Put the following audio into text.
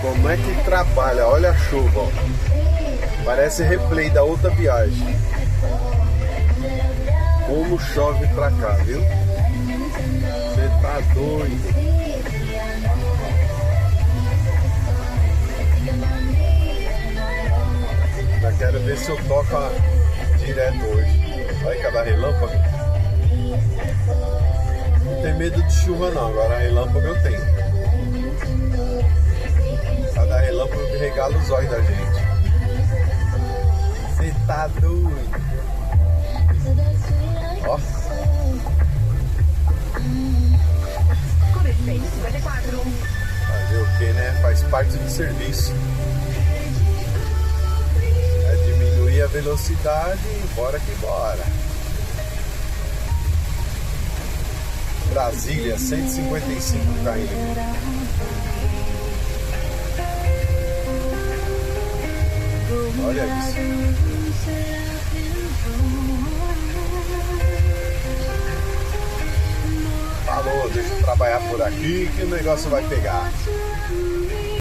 Como é que trabalha? Olha a chuva, ó. Parece replay da outra viagem. Como chove pra cá, viu? Você tá doido. Já quero ver se eu toco direto hoje. Olha cada relâmpago. Não tem medo de chuva não, agora relâmpago eu tenho. Cada relâmpago que regala os olhos da gente. Você tá doido. Ó. Fazer o que, né? Faz parte do serviço. É diminuir a velocidade e bora que bora. Brasília, 155 km. Olha isso. Falou, deixa eu trabalhar por aqui que o negócio vai pegar.